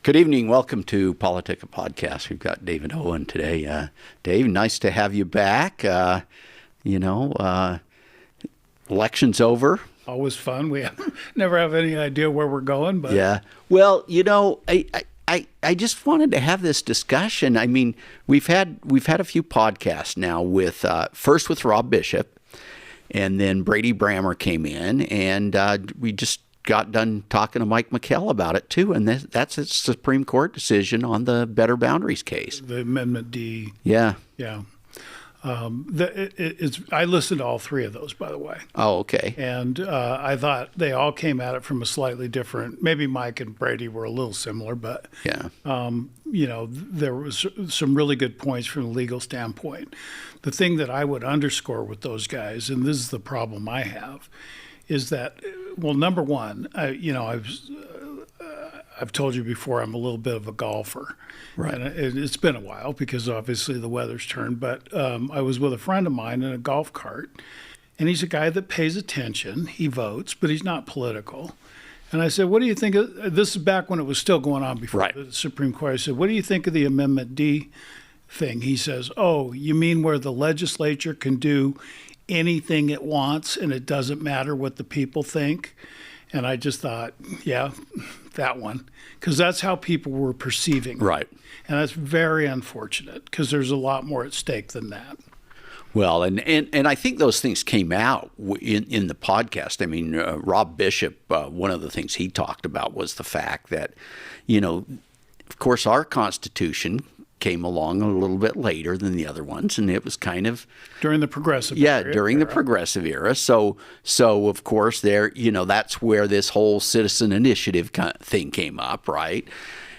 Good evening. Welcome to PoliticIt podcast. We've got David Owen today. Dave, nice to have you back. Election's over. Always fun. We never have any idea where we're going, but yeah. Well, I just wanted to have this discussion. I mean, we've had a few podcasts now with first with Rob Bishop, and then Brady Brammer came in, and we just got done talking to Mike McKell about it too, and that's a Supreme Court decision on the Better Boundaries case. The Amendment D. Yeah. Yeah. I listened to all three of those, by the way. Oh, okay. And I thought they all came at it from a slightly different. Maybe Mike and Brady were a little similar, but yeah. There was some really good points from a legal standpoint. The thing that I would underscore with those guys, and this is the problem I have, is that, well, number one, I've told you before, I'm a little bit of a golfer. Right. And it's been a while because obviously the weather's turned, but I was with a friend of mine in a golf cart, and he's a guy that pays attention. He votes, but he's not political. And I said, what do you think of, this is back when it was still going on before right. the Supreme Court. I said, what do you think of the Amendment D thing? He says, oh, you mean where the legislature can do anything it wants and it doesn't matter what the people think? And I just thought, yeah, that one, because that's how people were perceiving it. Right. And that's very unfortunate because there's a lot more at stake than that. Well, and I think those things came out in the podcast. I mean, Rob Bishop, one of the things he talked about was the fact that, of course, our Constitution came along a little bit later than the other ones, and it was kind of during the progressive era. During the progressive era. So of course there, that's where this whole citizen initiative thing came up, right?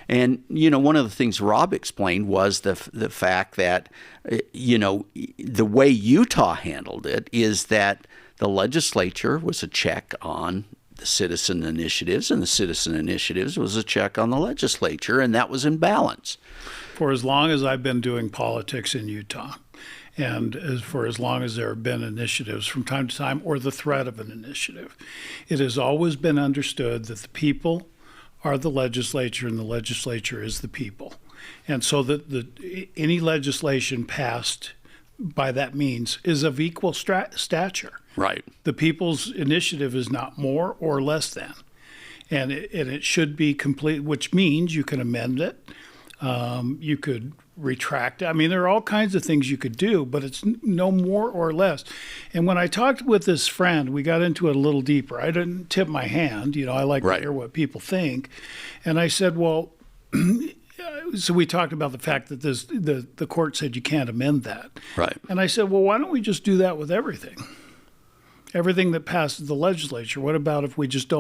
And one of the things Rob explained was the fact that the way Utah handled it is that the legislature was a check on the citizen initiatives, and the citizen initiatives was a check on the legislature, and that was in balance. For as long as I've been doing politics in Utah, and for as long as there have been initiatives from time to time, or the threat of an initiative, it has always been understood that the people are the legislature and the legislature is the people. And so that any legislation passed by that means is of equal stature. Right. The people's initiative is not more or less than. And it should be complete, which means you can amend it. You could retract it. I mean, there are all kinds of things you could do, but it's no more or less. And when I talked with this friend, we got into it a little deeper. I didn't tip my hand. I like right. to hear what people think. And I said, well, so we talked about the fact that the court said you can't amend that. Right. And I said, well, why don't we just do that with everything? Everything that passes the legislature. What about if we just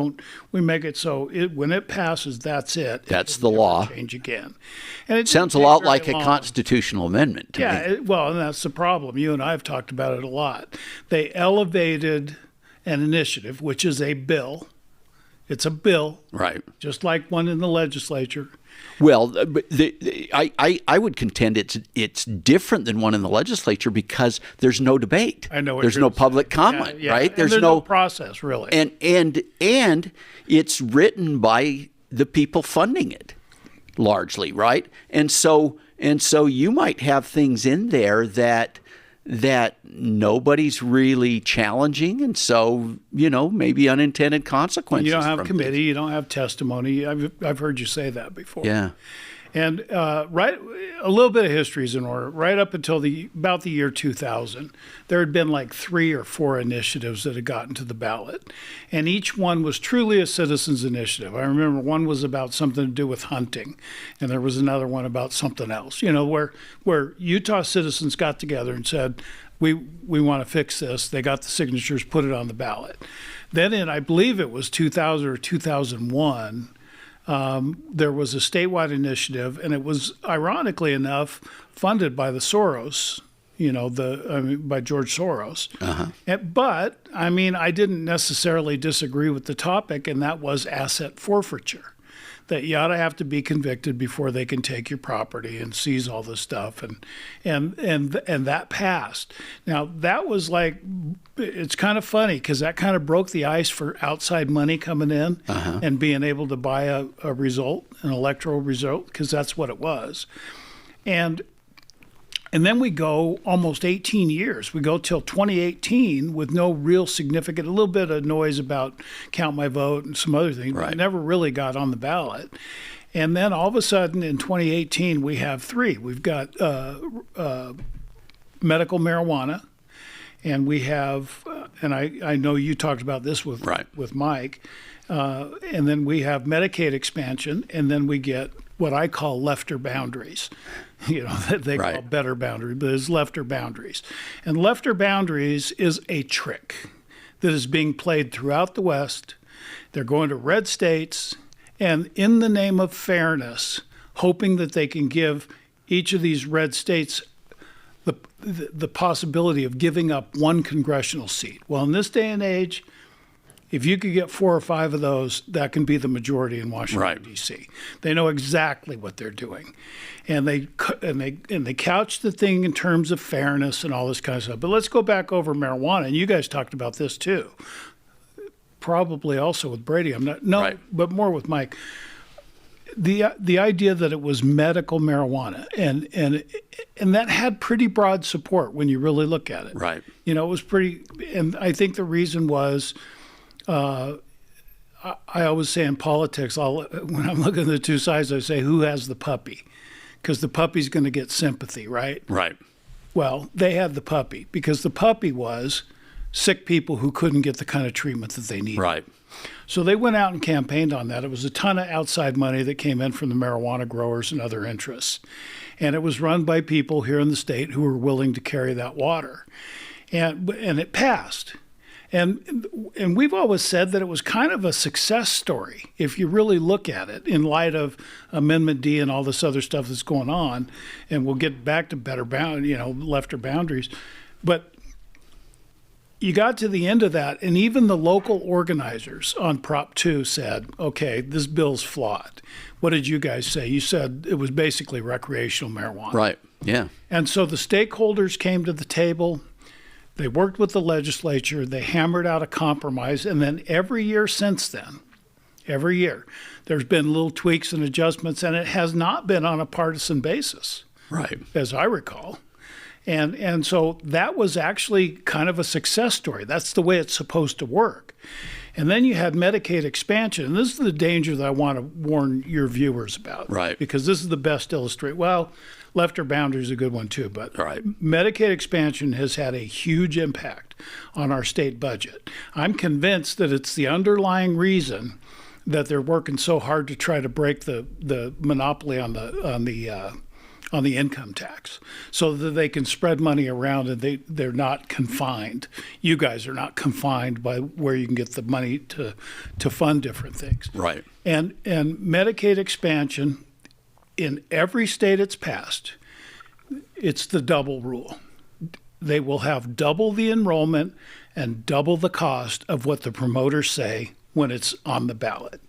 we make it so when it passes, that's it. That's the law. Change again. And it sounds a lot like a constitutional amendment to me. And that's the problem. You and I have talked about it a lot. They elevated an initiative, which is a bill. It's a bill. Right. Just like one in the legislature. Well, but I would contend it's different than one in the legislature because there's no debate. I know what there's no public comment, yeah. right? There's no process really. And it's written by the people funding it, largely, right? And so you might have things in there that nobody's really challenging, and so maybe unintended consequences. You don't have committee, you don't have testimony. I've heard you say that before. Yeah, and right, a little bit of history is in order. Right up until about the year 2000, there had been like 3 or 4 initiatives that had gotten to the ballot, and each one was truly a citizens' initiative. I remember one was about something to do with hunting, and there was another one about something else. Where Utah citizens got together and said, we want to fix this. They got the signatures, put it on the ballot. Then I believe it was 2000 or 2001, there was a statewide initiative, and it was, ironically enough, funded by the Soros, by George Soros. Uh-huh. But, I didn't necessarily disagree with the topic, and that was asset forfeiture. That you ought to have to be convicted before they can take your property and seize all this stuff, and that passed. Now that was like it's kind of funny because that kind of broke the ice for outside money coming in and being able to buy a result, an electoral result, because that's what it was. And then we go almost 18 years. We go till 2018 with no real significant, a little bit of noise about count my vote and some other things, but it never really got on the ballot. And then all of a sudden in 2018, we have three. We've got medical marijuana, and we have, and I know you talked about this with Mike, and then we have Medicaid expansion, and then we get what I call lefter boundaries. That they call better boundaries, but it's lefter boundaries. And lefter boundaries is a trick that is being played throughout the West. They're going to red states, and in the name of fairness, hoping that they can give each of these red states the possibility of giving up one congressional seat. Well, in this day and age, if you could get 4 or 5 of those, that can be the majority in Washington, D.C. They know exactly what they're doing, and they couch the thing in terms of fairness and all this kind of stuff. But let's go back over marijuana, and you guys talked about this too, probably also with Brady. But more with Mike. The idea that it was medical marijuana, and that had pretty broad support when you really look at it. Right. It was pretty, and I think the reason was. I always say in politics, when I'm looking at the two sides, I say, who has the puppy? Because the puppy's going to get sympathy, right? Right. Well, they had the puppy because the puppy was sick people who couldn't get the kind of treatment that they needed. Right. So they went out and campaigned on that. It was a ton of outside money that came in from the marijuana growers and other interests. And it was run by people here in the state who were willing to carry that water. And it passed. And we've always said that it was kind of a success story if you really look at it in light of Amendment D and all this other stuff that's going on. And we'll get back to lefter boundaries. But you got to the end of that, and even the local organizers on Prop 2 said, okay, this bill's flawed. What did you guys say? You said it was basically recreational marijuana. Right, yeah. And so the stakeholders came to the table. They worked with the legislature, they hammered out a compromise, and then every year since then, there's been little tweaks and adjustments, and it has not been on a partisan basis, right? As I recall. And so that was actually kind of a success story. That's the way it's supposed to work. And then you had Medicaid expansion, and this is the danger that I want to warn your viewers about. Right. Because this is the best illustrate. Well, lefter boundary is a good one too, but Medicaid expansion has had a huge impact on our state budget. I'm convinced that it's the underlying reason that they're working so hard to try to break the monopoly on the income tax, so that they can spread money around and they're not confined. You guys are not confined by where you can get the money to fund different things. Right. And Medicaid expansion, in every state it's passed, it's the double rule. They will have double the enrollment and double the cost of what the promoters say when it's on the ballot.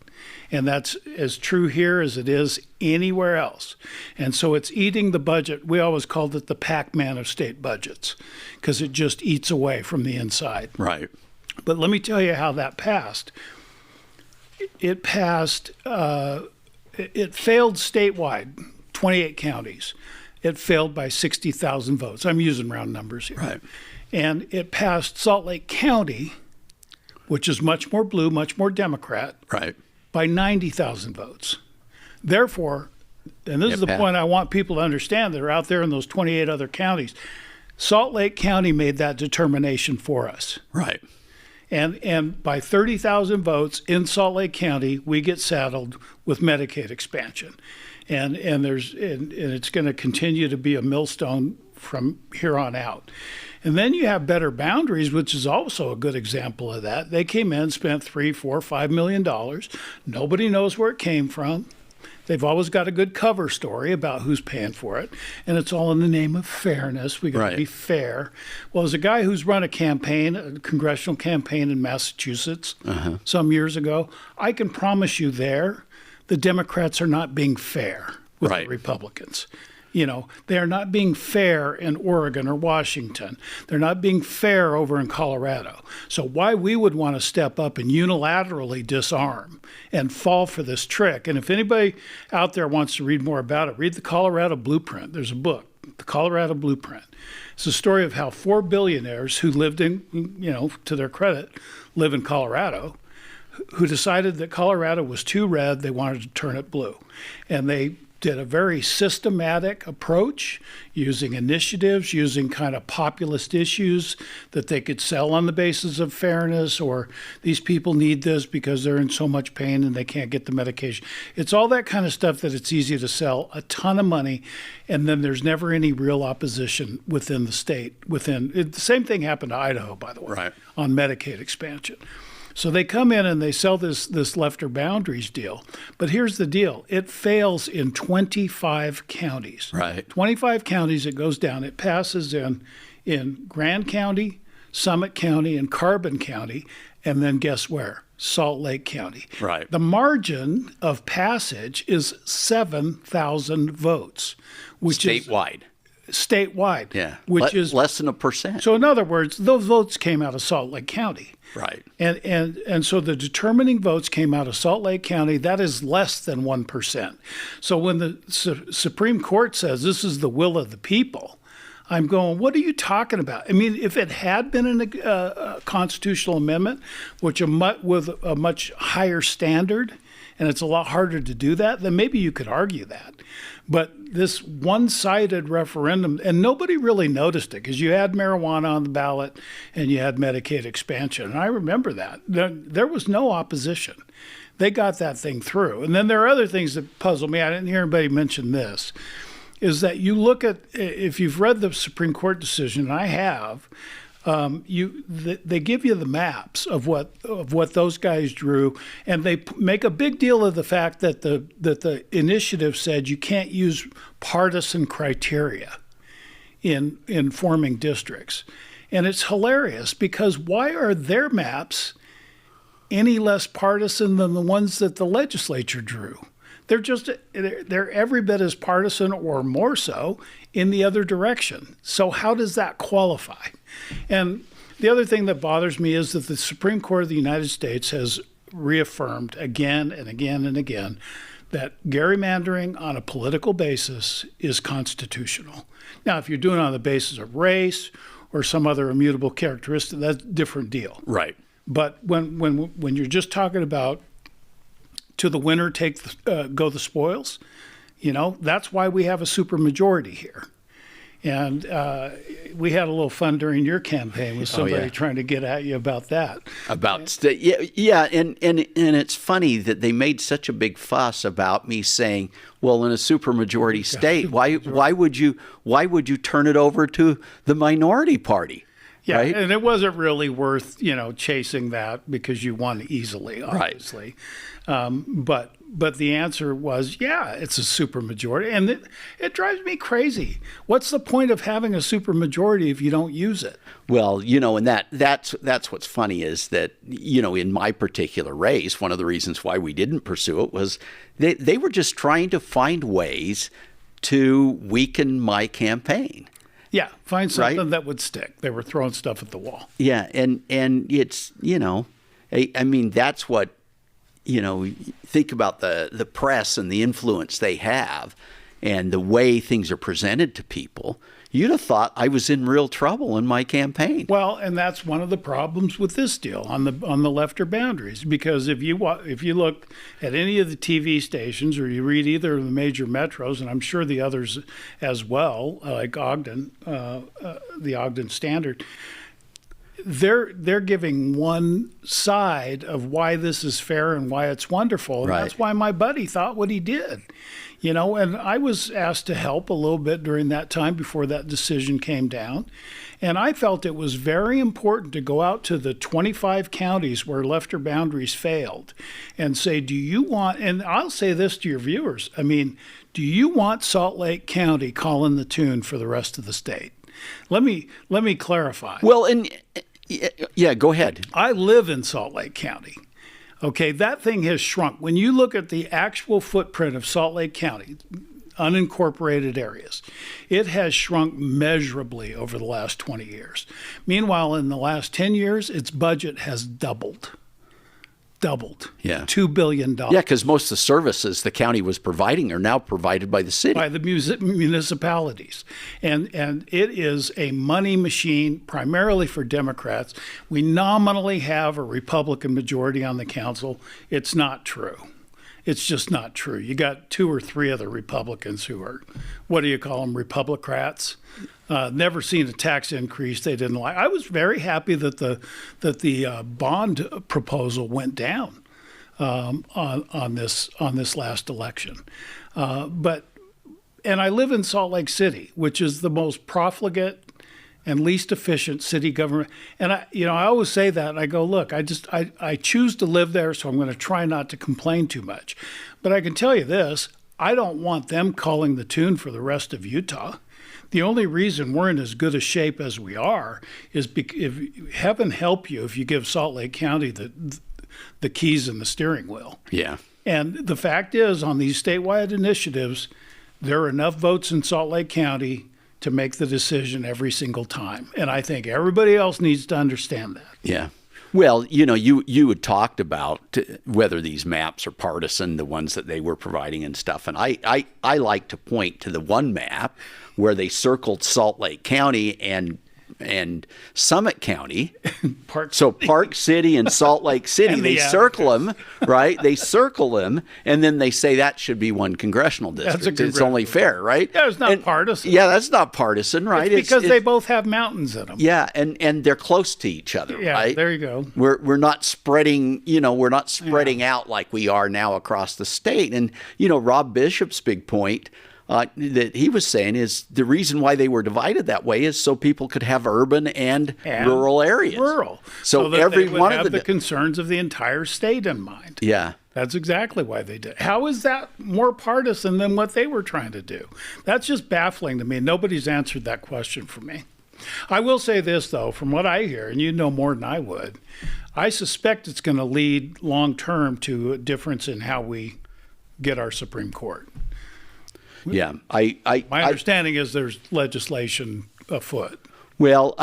And that's as true here as it is anywhere else. And so it's eating the budget. We always called it the Pac-Man of state budgets because it just eats away from the inside. Right. But let me tell you how that passed. It passed, it failed statewide, 28 counties. It failed by 60,000 votes. I'm using round numbers here. Right. And it passed Salt Lake County, which is much more blue, much more Democrat. Right. By 90,000 votes. Therefore, and this is the point I want people to understand that are out there in those 28 other counties, Salt Lake County made that determination for us. Right. And by 30,000 votes in Salt Lake County, we get saddled with Medicaid expansion. And it's going to continue to be a millstone from here on out. And then you have Better Boundaries, which is also a good example of that. They came in, spent $3, $4, $5 million. Nobody knows where it came from. They've always got a good cover story about who's paying for it. And it's all in the name of fairness. We got to be fair. Well, as a guy who's run a congressional campaign in Massachusetts some years ago, I can promise you the Democrats are not being fair with the Republicans. They are not being fair in Oregon or Washington. They're not being fair over in Colorado. So why we would want to step up and unilaterally disarm and fall for this trick. And if anybody out there wants to read more about it, read the Colorado Blueprint. There's a book, The Colorado Blueprint. It's a story of how 4 billionaires who lived in, to their credit, live in Colorado, who decided that Colorado was too red, they wanted to turn it blue. And they did a very systematic approach using initiatives, using kind of populist issues that they could sell on the basis of fairness, or these people need this because they're in so much pain and they can't get the medication. It's all that kind of stuff that it's easy to sell a ton of money, and then there's never any real opposition within the state. The same thing happened to Idaho, by the way, right, on Medicaid expansion. So they come in and they sell this left boundaries deal. But here's the deal. It fails in 25 counties. Right. 25 counties it goes down. It passes in Grand County, Summit County, and Carbon County. And then guess where? Salt Lake County. Right. The margin of passage is 7,000 votes, which statewide. Statewide. Yeah. Which is less than 1%. So in other words, those votes came out of Salt Lake County. Right. And so the determining votes came out of Salt Lake County. That is less than 1%. So when the Supreme Court says this is the will of the people, I'm going, what are you talking about? I mean, if it had been a constitutional amendment, with a much higher standard, and it's a lot harder to do that, then maybe you could argue that. But this one-sided referendum, and nobody really noticed it because you had marijuana on the ballot and you had Medicaid expansion. And I remember that. There was no opposition. They got that thing through. And then there are other things that puzzle me. I didn't hear anybody mention this, is that you look at, if you've read the Supreme Court decision, and I have, they give you the maps of what those guys drew, and they make a big deal of the fact that the initiative said you can't use partisan criteria in forming districts. And it's hilarious because why are their maps any less partisan than the ones that the legislature drew? They're every bit as partisan or more so in the other direction. So how does that qualify? And the other thing that bothers me is that the Supreme Court of the United States has reaffirmed again and again and again that gerrymandering on a political basis is constitutional. Now, if you're doing it on the basis of race or some other immutable characteristic, that's a different deal. Right. But when you're just talking about to the winner go the spoils, that's why we have a supermajority here. And we had a little fun during your campaign with somebody trying to get at you about that. About state, yeah, and it's funny that they made such a big fuss about me saying, well, in a supermajority state, why would you turn it over to the minority party? Yeah, right? And it wasn't really worth chasing that because you won easily, obviously. Right. But the answer was, it's a supermajority, and it drives me crazy. What's the point of having a supermajority if you don't use it? Well, and that's what's funny is that in my particular race, one of the reasons why we didn't pursue it was they were just trying to find ways to weaken my campaign. Yeah, find something that would stick. They were throwing stuff at the wall. Yeah, and it's I mean that's what. Think about the press and the influence they have and the way things are presented to people. You'd have thought I was in real trouble in my campaign. Well, and that's one of the problems with this deal on the left boundaries, because if you look at any of the TV stations or you read either of the major metros, and I'm sure the others as well, like Ogden, the Ogden Standard, they're giving one side of why this is fair and why it's wonderful. And that's why my buddy thought what he did. And I was asked to help a little bit during that time before that decision came down. And I felt it was very important to go out to the 25 counties where lefter boundaries failed and say, do you want, and I'll say this to your viewers, do you want Salt Lake County calling the tune for the rest of the state? Let me clarify. Well, and yeah, go ahead. I live in Salt Lake County. Okay, that thing has shrunk. When you look at the actual footprint of Salt Lake County, unincorporated areas. It has shrunk measurably over the last 20 years. Meanwhile, in the last 10 years, its budget has doubled. Yeah. $2 billion. Yeah, because most of the services the county was providing are now provided by the city. By the municipalities. And it is a money machine primarily for Democrats. We nominally have a Republican majority on the council. It's not true. It's just not true. You got 2 or 3 other Republicans who are, what do you call them, Republicrats? Never seen a tax increase they didn't like. I was very happy that the bond proposal went down on this last election. And I live in Salt Lake City, which is the most profligate and least efficient city government. And I always say that, and I go, look, I choose to live there, so I'm going to try not to complain too much. But I can tell you this, I don't want them calling the tune for the rest of Utah. The only reason we're in as good a shape as we are is if heaven help you if you give Salt Lake County the keys and the steering wheel. Yeah. And the fact is, on these statewide initiatives, there are enough votes in Salt Lake County to make the decision every single time. And I think everybody else needs to understand that. Yeah. Well, you had talked about whether these maps are partisan, the ones that they were providing and stuff. And I like to point to the one map where they circled Salt Lake County and Summit County. Park City and Salt Lake City, they circle them, right? They circle them, and then they say that should be one congressional district. It's only fair, right? Yeah, it's not partisan. Yeah, that's not partisan, right? It's because they both have mountains in them. Yeah, and they're close to each other, right? Yeah, there you go. We're not spreading, out like we are now across the state. And, Rob Bishop's big point that he was saying is the reason why they were divided that way is so people could have urban and rural areas. So that every they would one have of the concerns of the entire state in mind. Yeah. That's exactly why they did. How is that more partisan than what they were trying to do? That's just baffling to me. Nobody's answered that question for me. I will say this, though, from what I hear, and you know more than I would, I suspect it's going to lead long-term to a difference in how we get our Supreme Court. Yeah, my understanding is there's legislation afoot. Well,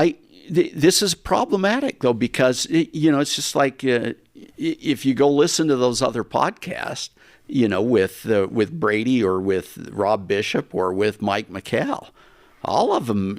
this is problematic though because it's just like if you go listen to those other podcasts, with Brady or with Rob Bishop or with Mike McCall, all of them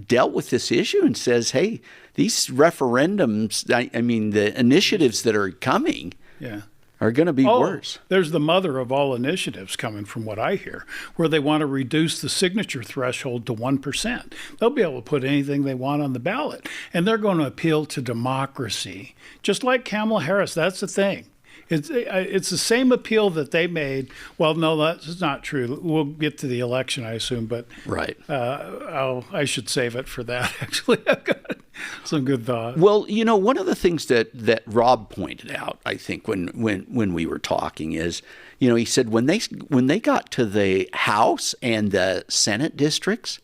dealt with this issue and says, hey, these referendums, the initiatives that are coming. Yeah. Are going to be worse. There's the mother of all initiatives coming from what I hear, where they want to reduce the signature threshold to 1%. They'll be able to put anything they want on the ballot, and they're going to appeal to democracy. Just like Kamala Harris, that's the thing. It's the same appeal that they made. Well, no, that's not true. We'll get to the election, I assume, but right. I should save it for that, actually. I've got some good thoughts. Well, one of the things that Rob pointed out, I think, when we were talking is, he said when they got to the House and the Senate districts,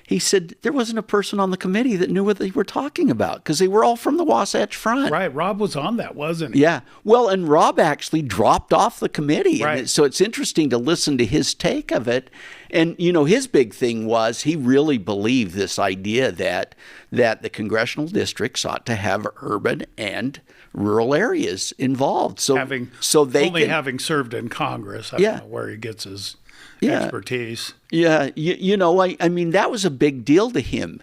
he said there wasn't a person on the committee that knew what they were talking about because they were all from the Wasatch Front. Right. Rob was on that, wasn't he? Yeah. Well, and Rob actually dropped off the committee. Right. And so it's interesting to listen to his take of it. And, his big thing was he really believed this idea that the congressional districts ought to have urban and rural areas involved. So having served in Congress, I don't know where he gets his expertise. Yeah, that was a big deal to him.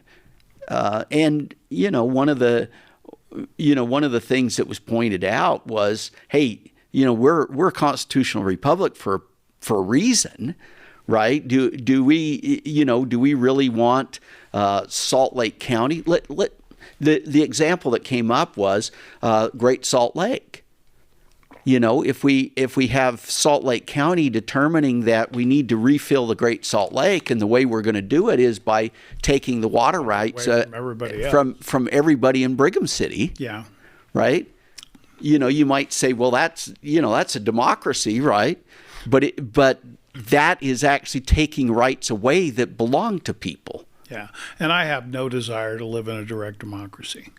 And one of the things that was pointed out was, hey, we're a constitutional republic for a reason, right? Do we really want Salt Lake County? The example that came up was Great Salt Lake. If we have Salt Lake County determining that we need to refill the Great Salt Lake, and the way we're going to do it is by taking the water rights from everybody in Brigham City. Yeah. Right. You might say, well, that's a democracy, right? But that is actually taking rights away that belong to people. Yeah. And I have no desire to live in a direct democracy.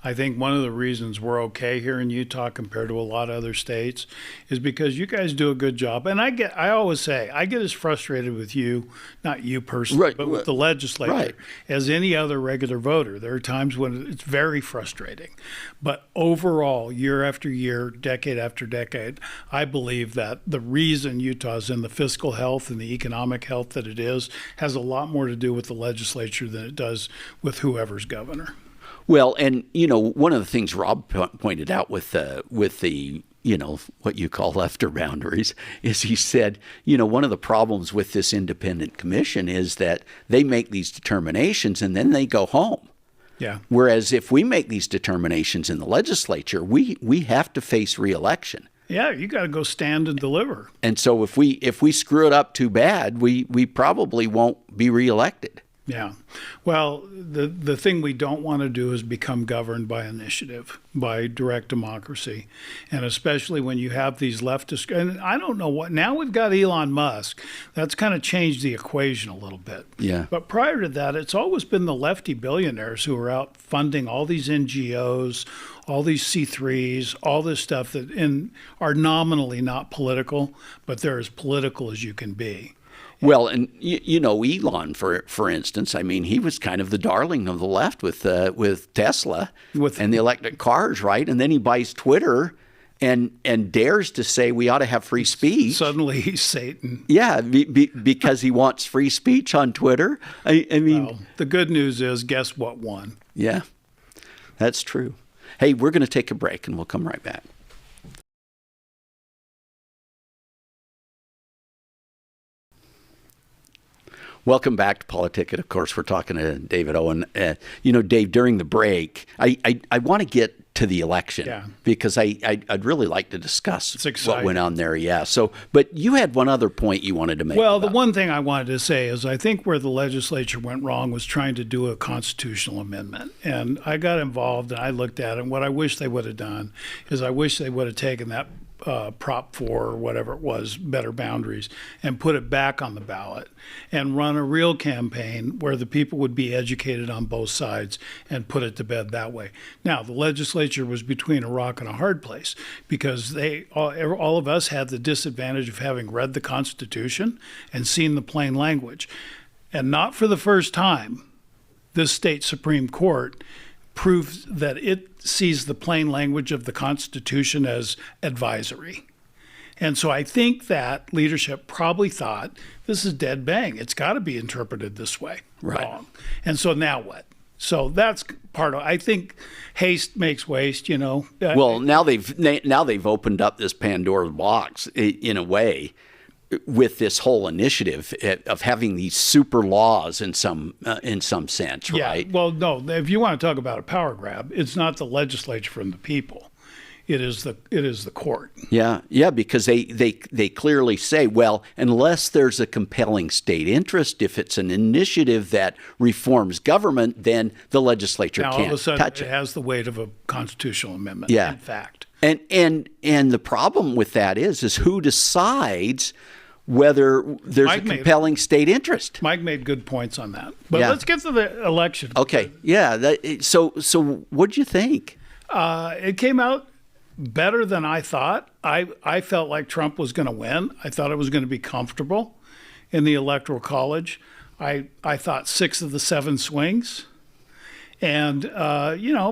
I think one of the reasons we're okay here in Utah compared to a lot of other states is because you guys do a good job. And I always say, I get as frustrated with you, not you personally, Right, but with the legislature right. as any other regular voter. There are times when it's very frustrating. But overall, year after year, decade after decade, I believe that the reason Utah's in the fiscal health and the economic health that it is has a lot more to do with the legislature than it does with whoever's governor. Well, and one of the things Rob pointed out with the what you call lefter boundaries is he said, one of the problems with this independent commission is that they make these determinations and then they go home. Yeah. Whereas if we make these determinations in the legislature, we have to face re-election. Yeah, you got to go stand and deliver. And so if we screw it up too bad, we probably won't be reelected. Yeah. Well, the thing we don't want to do is become governed by initiative, by direct democracy. And especially when you have these leftist, and I don't know what, now we've got Elon Musk. That's kind of changed the equation a little bit. Yeah. But prior to that, it's always been the lefty billionaires who are out funding all these NGOs, all these C3s, all this stuff that are nominally not political, but they're as political as you can be. Well, and Elon, for instance, I mean, he was kind of the darling of the left with Tesla and the electric cars, right? And then he buys Twitter and dares to say we ought to have free speech. Suddenly he's Satan. Yeah, because he wants free speech on Twitter. I mean, well, the good news is, guess what won? Yeah, that's true. Hey, we're going to take a break and we'll come right back. Welcome back to PoliticIt. Of course, we're talking to David Owen. Dave, during the break, I want to get to the election because I'd really like to discuss what went on there. Yeah. So, but you had one other point you wanted to make. Well, the one thing I wanted to say is I think where the legislature went wrong was trying to do a constitutional amendment. And I got involved and I looked at it. And what I wish they would have done is I wish they would have taken that Prop 4 or whatever it was, Better Boundaries, and put it back on the ballot and run a real campaign where the people would be educated on both sides and put it to bed that way. Now, the legislature was between a rock and a hard place because all of us had the disadvantage of having read the Constitution and seen the plain language. And not for the first time, this state Supreme Court proves that it sees the plain language of the Constitution as advisory. And so I think that leadership probably thought, this is dead bang. It's got to be interpreted this way. Right. Wrong. And so now what? So that's part of, I think haste makes waste, Well, now they've opened up this Pandora's box in a way with this whole initiative of having these super laws in some sense, right? Yeah. Well, no. If you want to talk about a power grab, it's not the legislature from the people. It is the court. Yeah, because they clearly say, well, unless there's a compelling state interest, if it's an initiative that reforms government, then the legislature now, can't all of a sudden, touch it. It has the weight of a constitutional amendment. Yeah. In fact. And the problem with that is who decides whether there's a compelling state interest. Mike made good points on that. But let's get to the election. Okay. Yeah. So what'd you think? It came out better than I thought. I felt like Trump was going to win. I thought it was going to be comfortable in the Electoral College. I thought 6 of the 7 swings. And,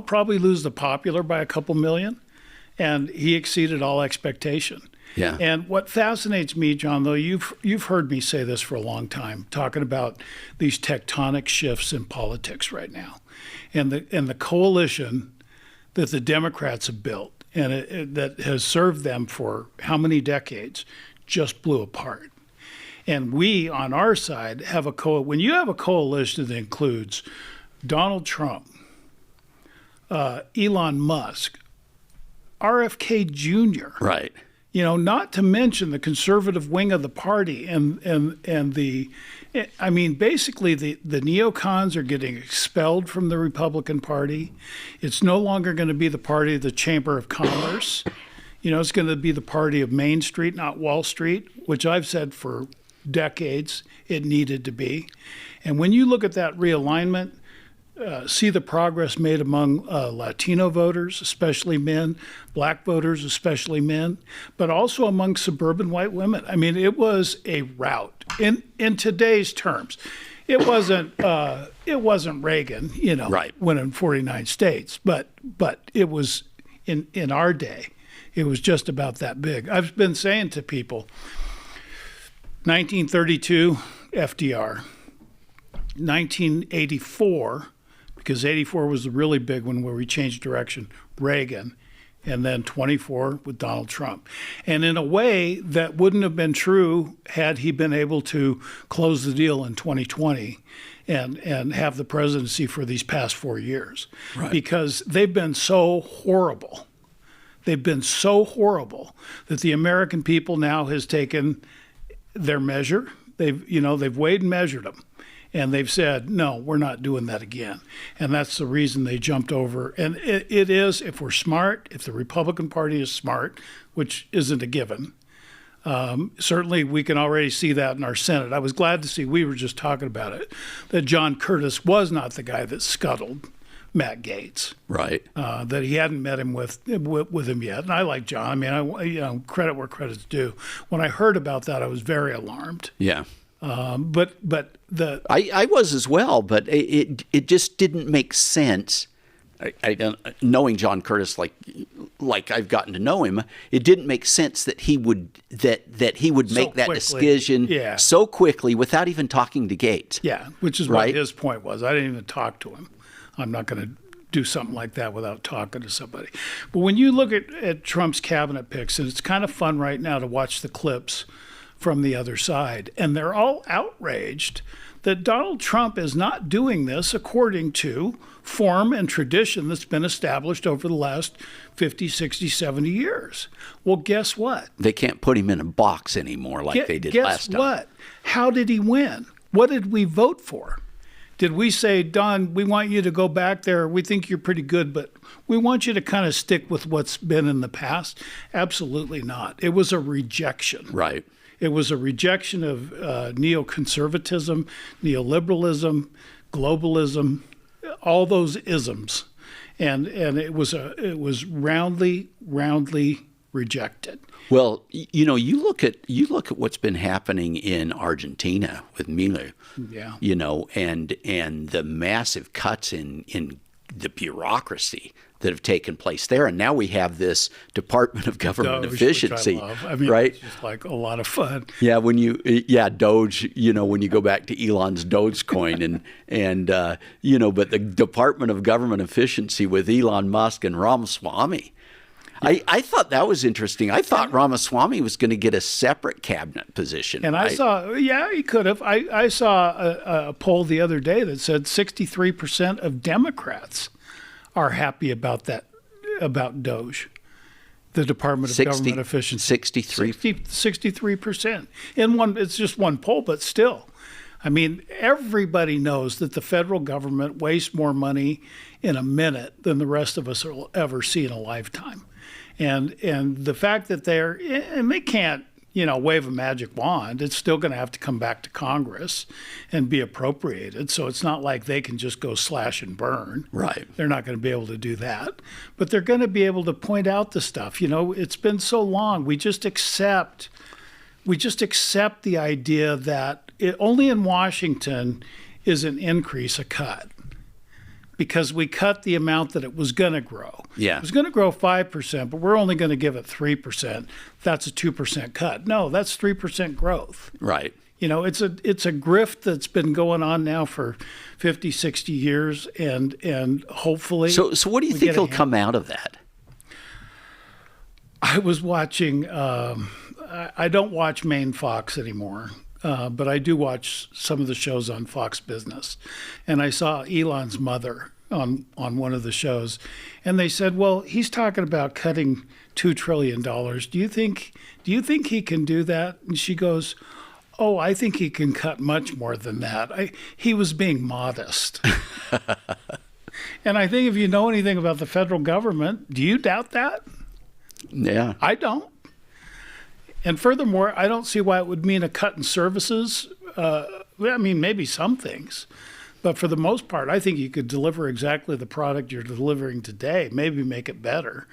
probably lose the popular by a couple million. And he exceeded all expectation. Yeah. And what fascinates me, John, though, you've heard me say this for a long time, talking about these tectonic shifts in politics right now, and the coalition that the Democrats have built and that has served them for how many decades just blew apart. And we on our side have when you have a coalition that includes Donald Trump, Elon Musk, RFK Jr. Right. Not to mention the conservative wing of the party and basically the neocons are getting expelled from the Republican Party. It's no longer going to be the party of the Chamber of Commerce. It's going to be the party of Main Street, not Wall Street, which I've said for decades it needed to be. And when you look at that realignment, see the progress made among Latino voters, especially men, black voters, especially men, but also among suburban white women. I mean, it was a rout in today's terms. It wasn't Reagan, Right. winning 49 states, but it was in our day. It was just about that big. I've been saying to people, 1932, FDR, 1984. Because 84 was the really big one where we changed direction, Reagan, and then 24 with Donald Trump. And in a way, that wouldn't have been true had he been able to close the deal in 2020 and have the presidency for these past 4 years. Right. Because they've been so horrible. They've been so horrible that the American people now has taken their measure. They've weighed and measured them. And they've said, no, we're not doing that again. And that's the reason they jumped over. And it is, if we're smart, if the Republican Party is smart, which isn't a given, certainly we can already see that in our Senate. I was glad to see, we were just talking about it, that John Curtis was not the guy that scuttled Matt Gaetz. Right. That he hadn't met him with him yet. And I like John. I mean, credit where credit's due. When I heard about that, I was very alarmed. Yeah. But I was as well, but it just didn't make sense. I don't, knowing John Curtis like I've gotten to know him, it didn't make sense that he would make that decision so quickly without even talking to Gaetz. Yeah, which is what his point was. I didn't even talk to him. I'm not going to do something like that without talking to somebody. But when you look at Trump's cabinet picks, and it's kind of fun right now to watch the clips from the other side, and they're all outraged that Donald Trump is not doing this according to form and tradition that's been established over the last 50, 60, 70 years. Well, guess what? They can't put him in a box anymore like they did last time. Guess what? How did he win? What did we vote for? Did we say, Don, we want you to go back there. We think you're pretty good, but we want you to kind of stick with what's been in the past? Absolutely not. It was a rejection. Right. It was a rejection of neoconservatism, neoliberalism, globalism, all those isms, and it was roundly rejected. Well, you look at what's been happening in Argentina with Milei, and the massive cuts in the bureaucracy that have taken place there, and now we have this Department of Government Efficiency, which I love. I mean, right? It's just like a lot of fun. Yeah, Doge, when you go back to Elon's Dogecoin, but the Department of Government Efficiency with Elon Musk and Ramaswamy. I thought that was interesting. I thought Ramaswamy was going to get a separate cabinet position. And I saw, he could have. I saw a poll the other day that said 63% of Democrats are happy about Doge, the Department of Government Efficiency. 63%. It's just one poll, but still. I mean, everybody knows that the federal government wastes more money in a minute than the rest of us will ever see in a lifetime. And the fact that they can't, wave a magic wand, it's still going to have to come back to Congress and be appropriated. So it's not like they can just go slash and burn. Right. They're not going to be able to do that. But they're going to be able to point out the stuff. It's been so long. We just accept the idea that only in Washington is an increase a cut. Because we cut the amount that it was going to grow. Yeah. It was going to grow 5%, but we're only going to give it 3%. That's a 2% cut. No, that's 3% growth. Right. It's a grift that's been going on now for 50, 60 years, and hopefully. So what do you think will come out of that? I was watching. I don't watch main Fox anymore. But I do watch some of the shows on Fox Business, and I saw Elon's mother on one of the shows, and they said, "Well, he's talking about cutting $2 trillion. Do you think he can do that?" And she goes, "Oh, I think he can cut much more than that. He was being modest." And I think if you know anything about the federal government, do you doubt that? Yeah, I don't. And furthermore, I don't see why it would mean a cut in services. Maybe some things, But for the most part, I think you could deliver exactly the product you're delivering today, maybe make it better,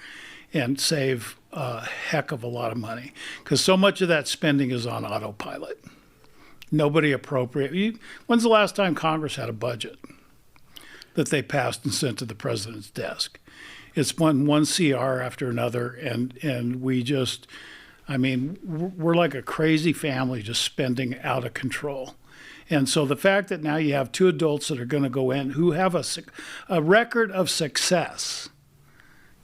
and save a heck of a lot of money. Because so much of that spending is on autopilot. Nobody appropriate. When's the last time Congress had a budget that they passed and sent to the president's desk? It's one CR after another, and we just, I mean, we're like a crazy family just spending out of control. And so the fact that now you have two adults that are going to go in who have a record of success,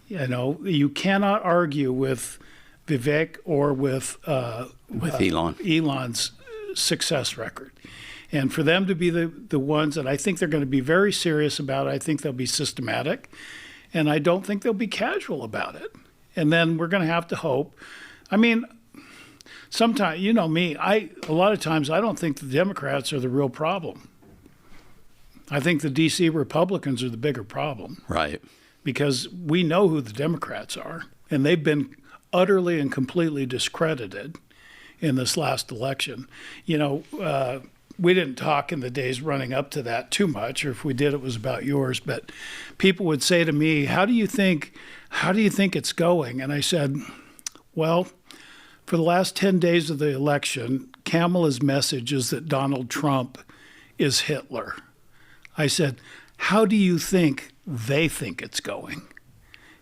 you know, you cannot argue with Vivek or with Elon's success record. And for them to be the ones that I think they're going to be very serious about, I think they'll be systematic, and I don't think they'll be casual about it. And then we're going to have to hope. I mean, sometimes, you know me, a lot of times I don't think the Democrats are the real problem. I think the D.C. Republicans are the bigger problem. Right. Because we know who the Democrats are, and they've been utterly and completely discredited in this last election. You know, we didn't talk in the days running up to that too much, or if we did, it was about yours. But people would say to me, how do you think it's going? And I said, well, for the last 10 days of the election, Kamala's message is that Donald Trump is Hitler. I said, how do you think they think it's going?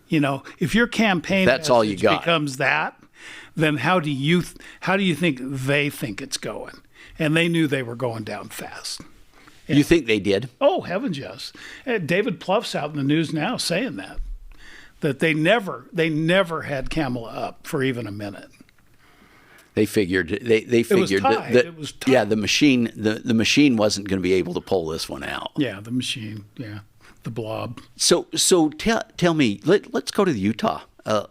You know, if your campaign that's all you got becomes that, then how do you think they think it's going? And they knew they were going down fast. You think they did? Oh, heavens, yes. David Plouffe's out in the news now saying that they never had Kamala up for even a minute. They figured that it was tied. Yeah, the machine wasn't going to be able to pull this one out. Yeah, the machine. Yeah, the blob. So tell me, let's go to the Utah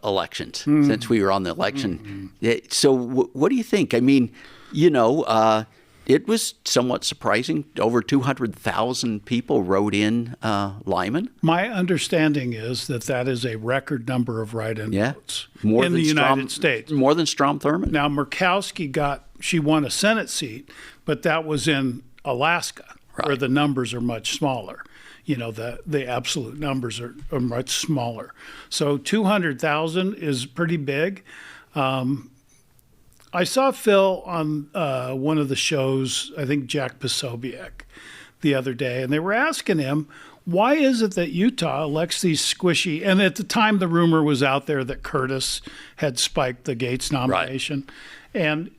elections since we were on the election. So what do you think? I mean, you know, it was somewhat surprising. Over 200,000 people wrote in Lyman. My understanding is that is a record number of write-in votes in the United States. More than Strom Thurmond. Now, Murkowski she won a Senate seat, but that was in Alaska, where the numbers are much smaller. You know, the absolute numbers are much smaller. So 200,000 is pretty big. I saw Phil on one of the shows, I think Jack Posobiec, the other day, and they were asking him, why is it that Utah elects these squishy, and at the time the rumor was out there that Curtis had spiked the Gates nomination, and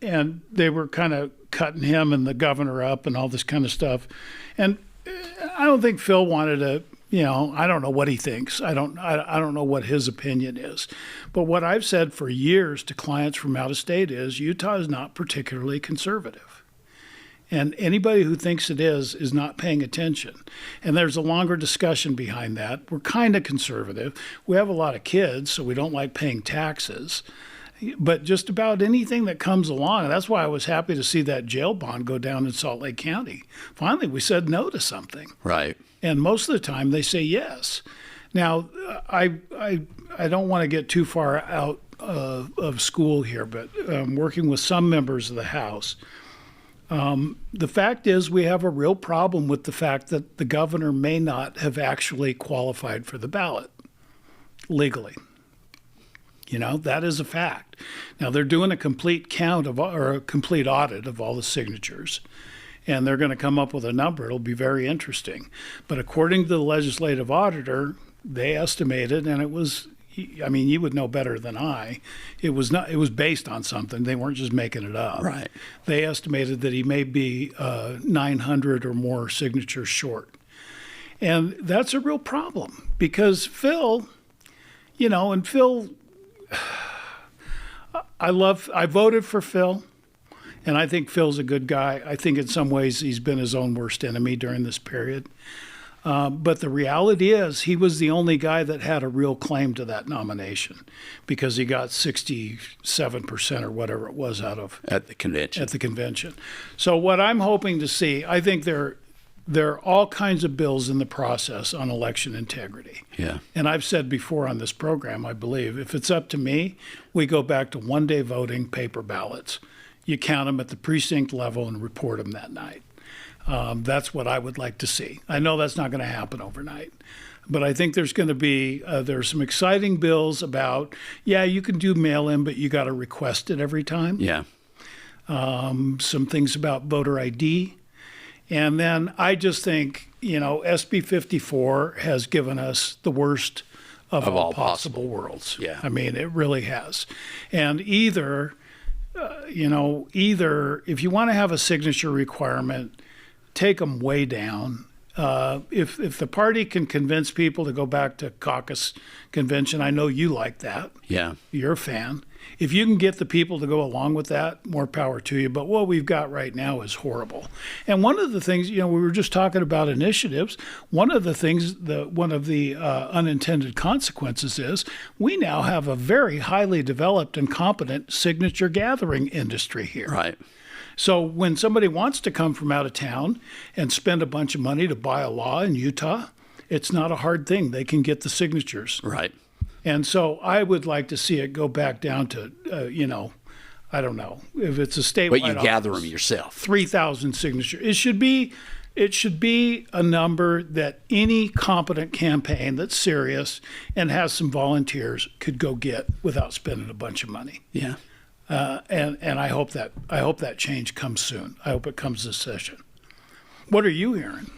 they were kind of cutting him and the governor up and all this kind of stuff. And I don't think Phil wanted to, you know, I don't know what he thinks. I don't know what his opinion is. But what I've said for years to clients from out of state is Utah is not particularly conservative. And anybody who thinks it is not paying attention. And there's a longer discussion behind that. We're kind of conservative. We have a lot of kids, so we don't like paying taxes. But just about anything that comes along, and that's why I was happy to see that jail bond go down in Salt Lake County. Finally, we said no to something. Right. And most of the time they say yes. Now, I don't want to get too far out of school here, but working with some members of the House, the fact is we have a real problem with the fact that the governor may not have actually qualified for the ballot legally. You know, that is a fact. Now, they're doing a complete count or a complete audit of all the signatures, and they're going to come up with a number. It'll be very interesting. But according to the legislative auditor, they estimated, and it was, I mean, you would know better than I, it was based on something. They weren't just making it up. Right. They estimated that he may be 900 or more signatures short. And that's a real problem because Phil, you know, and Phil, I voted for Phil, and I think Phil's a good guy. I think in some ways he's been his own worst enemy during this period. But the reality is he was the only guy that had a real claim to that nomination because he got 67% or whatever it was out of at the convention. So what I'm hoping to see, I think there are all kinds of bills in the process on election integrity. Yeah. And I've said before on this program, I believe, if it's up to me, we go back to one-day voting, paper ballots. You count them at the precinct level and report them that night. That's what I would like to see. I know that's not going to happen overnight, but I think there's going to be there's some exciting bills about, yeah, you can do mail-in, but you got to request it every time. Yeah. Some things about voter ID. And then I just think, SB 54 has given us the worst of all possible worlds. Yeah. I mean, it really has. And either if you want to have a signature requirement, take them way down. If the party can convince people to go back to caucus convention, I know you like that. Yeah. You're a fan. If you can get the people to go along with that, more power to you. But what we've got right now is horrible. And one of the things, we were just talking about initiatives. One of the things, one of the unintended consequences is we now have a very highly developed and competent signature gathering industry here. Right. So when somebody wants to come from out of town and spend a bunch of money to buy a law in Utah, it's not a hard thing. They can get the signatures. Right. And so I would like to see it go back down to, I don't know, if it's a statewide But you gather them yourself. 3,000 signatures. It should be a number that any competent campaign that's serious and has some volunteers could go get without spending a bunch of money. Yeah. And I hope that change comes soon. I hope it comes this session. What are you hearing?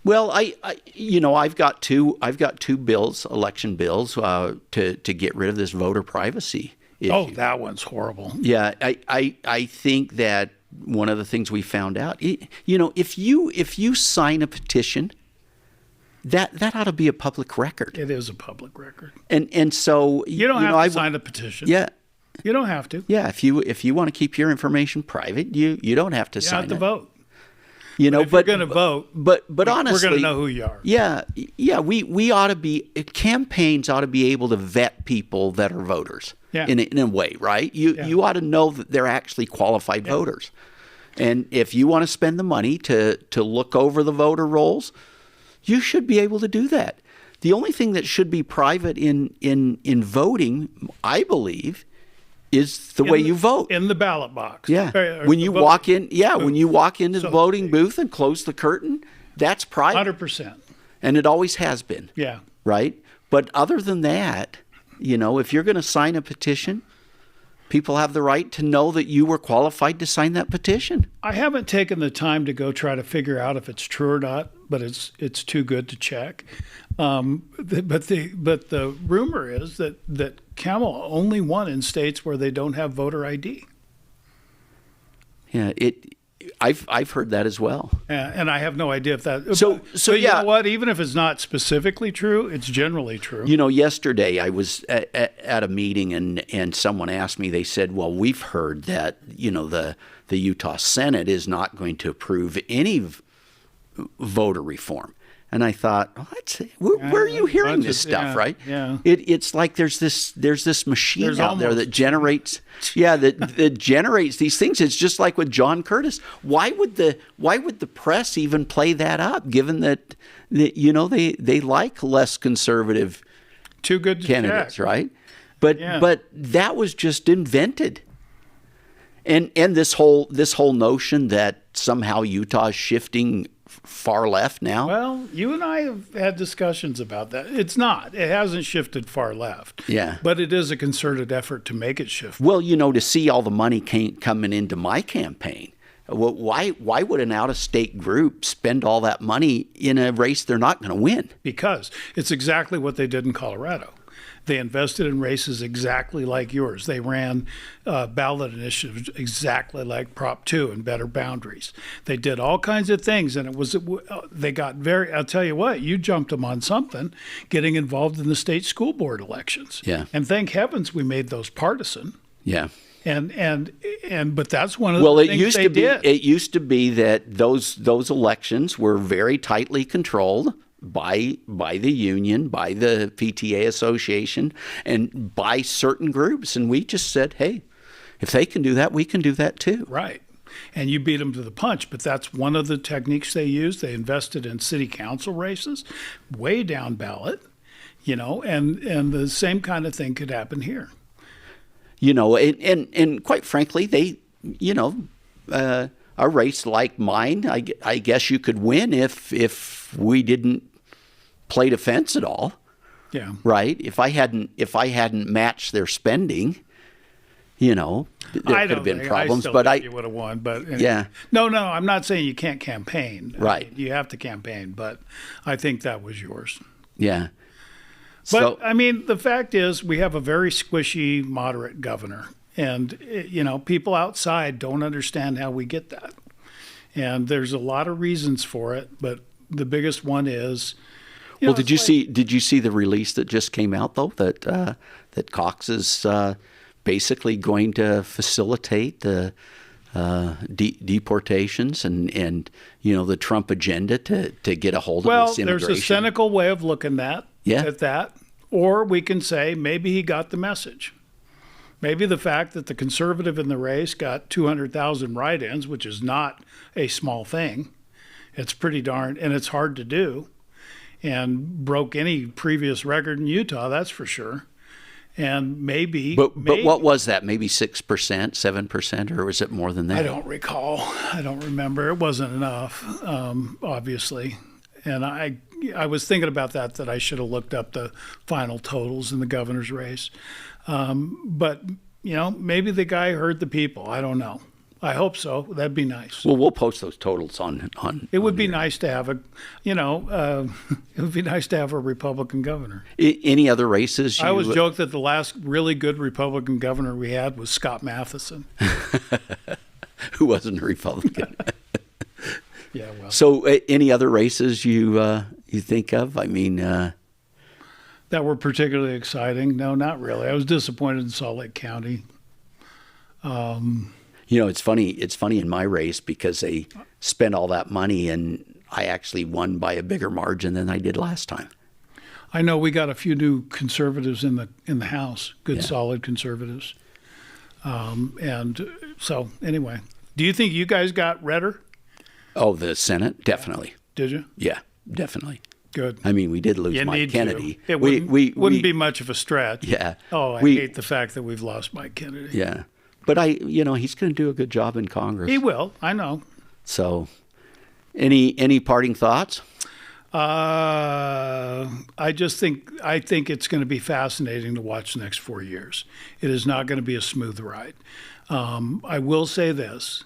Well, I've got two bills, election bills, to get rid of this voter privacy issue. Oh, that one's horrible. Yeah, I think that one of the things we found out, if you sign a petition, that ought to be a public record. It is a public record. And so you don't have to sign a petition. Yeah. You don't have to. Yeah, if you want to keep your information private, you don't have to sign it. You don't have to vote. But you're going to vote, but honestly, we're going to know who you are. Yeah, we ought to be, campaigns ought to be able to vet people that are voters. Yeah. In a way, right? You ought to know that they're actually qualified voters. And if you want to spend the money to look over the voter rolls, you should be able to do that. The only thing that should be private in voting, I believe, is the way you vote in the ballot box. Yeah, when you walk in, when you walk into the voting booth and close the curtain, that's private. 100%. And it always has been. Yeah. Right. But other than that, if you're going to sign a petition, people have the right to know that you were qualified to sign that petition. I haven't taken the time to go try to figure out if it's true or not, but it's too good to check. But the rumor is that Kamala only won in states where they don't have voter ID. Yeah, I've heard that as well. And I have no idea if that. So you know what? Even if it's not specifically true, it's generally true. Yesterday I was at a meeting and someone asked me. They said, "Well, we've heard that the Utah Senate is not going to approve any voter reform." And I thought, where are you hearing this stuff, right? Yeah. It's like there's this machine out there that generates, that generates these things. It's just like with John Curtis. Why would the press even play that up, given that they like less conservative too good to candidates, check. right? But that was just invented. And this whole notion that somehow Utah is shifting far left now? Well, you and I have had discussions about that. It's not. It hasn't shifted far left. Yeah. But it is a concerted effort to make it shift. Well, to see all the money coming into my campaign, why would an out-of-state group spend all that money in a race they're not going to win? Because it's exactly what they did in Colorado. They invested in races exactly like yours. They ran ballot initiatives exactly like Prop 2 and better boundaries. They did all kinds of things, and they got very. I'll tell you what, you jumped them on something, getting involved in the state school board elections. Yeah. And thank heavens we made those partisan. Yeah. But that's one of the things they did. It used to be that those elections were very tightly controlled by the union, by the PTA association, and by certain groups. And we just said, hey, if they can do that, we can do that too. Right. And you beat them to the punch. But that's one of the techniques they used. They invested in city council races, way down ballot, and the same kind of thing could happen here. And quite frankly, they, a race like mine, I guess you could win if we didn't play defense at all. Yeah. Right. If I hadn't matched their spending, there could have been problems. But you would have won. But anyway. Yeah. No, I'm not saying you can't campaign. Right. You have to campaign, but I think that was yours. Yeah. But I mean, the fact is, we have a very squishy, moderate governor, and people outside don't understand how we get that. And there's a lot of reasons for it, but the biggest one is. Did you see the release that just came out though that Cox is basically going to facilitate the deportations and the Trump agenda to get a hold of this immigration? There's a cynical way of looking at that, or we can say maybe he got the message. Maybe the fact that the conservative in the race got 200,000 write-ins, which is not a small thing, it's pretty darn, and it's hard to do, and broke any previous record in Utah, that's for sure. And maybe. But what was that? Maybe 6%, 7%, or was it more than that? I don't recall. I don't remember. It wasn't enough, obviously. And I was thinking about that I should have looked up the final totals in the governor's race. But, maybe the guy heard the people. I don't know. I hope so. That'd be nice. Well, we'll post those totals on. It would be nice to have it would be nice to have a Republican governor. Any other races? I always joke that the last really good Republican governor we had was Scott Matheson, who wasn't a Republican. Yeah. Well. So, any other races you think of? I mean, that were particularly exciting? No, not really. I was disappointed in Salt Lake County. It's funny. It's funny in my race because they spent all that money, and I actually won by a bigger margin than I did last time. I know we got a few new conservatives in the House, good solid conservatives. And so anyway, do you think you guys got redder? Oh, the Senate, definitely. Did you? Yeah, definitely. Good. I mean, we did lose Mike Kennedy. It wouldn't be much of a stretch. Yeah. Oh, I hate the fact that we've lost Mike Kennedy. Yeah. But he's going to do a good job in Congress. He will. I know. So, any parting thoughts? I think it's going to be fascinating to watch the next 4 years. It is not going to be a smooth ride. I will say this.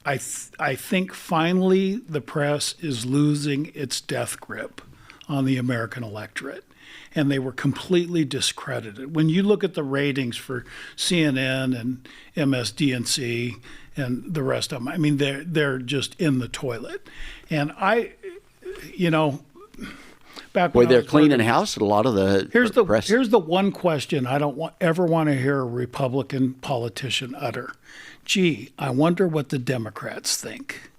I think finally the press is losing its death grip on the American electorate. And they were completely discredited. When you look at the ratings for CNN and MSDNC and the rest of them, I mean, they're just in the toilet. And back when they're cleaning house at a lot of the press. Here's the one question I don't ever want to hear a Republican politician utter. Gee, I wonder what the Democrats think.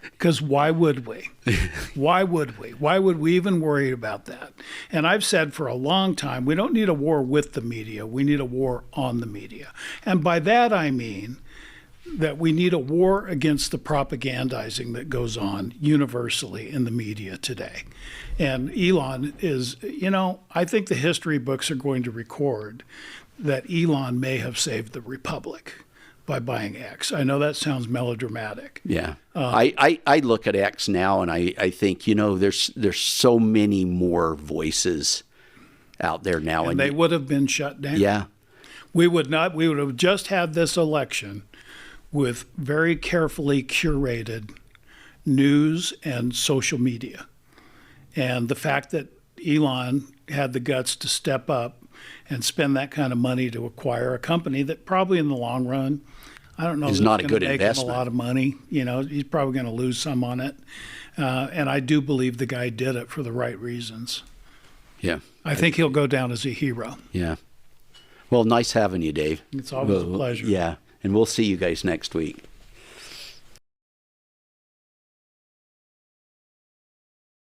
Because why would we? Why would we? Why would we even worry about that? And I've said for a long time, we don't need a war with the media. We need a war on the media. And by that I mean that we need a war against the propagandizing that goes on universally in the media today. And Elon is, I think the history books are going to record that Elon may have saved the republic by buying X. I know that sounds melodramatic. Yeah. I look at X now and I think, there's so many more voices out there now. And they would have been shut down. Yeah. We would have just had this election with very carefully curated news and social media. And the fact that Elon had the guts to step up and spend that kind of money to acquire a company that probably in the long run, I don't know, is not a good investment. Him a lot of money. He's probably going to lose some on it. And I do believe the guy did it for the right reasons. Yeah. I think he'll go down as a hero. Yeah. Well, nice having you, Dave. It's always a pleasure. Yeah. And we'll see you guys next week.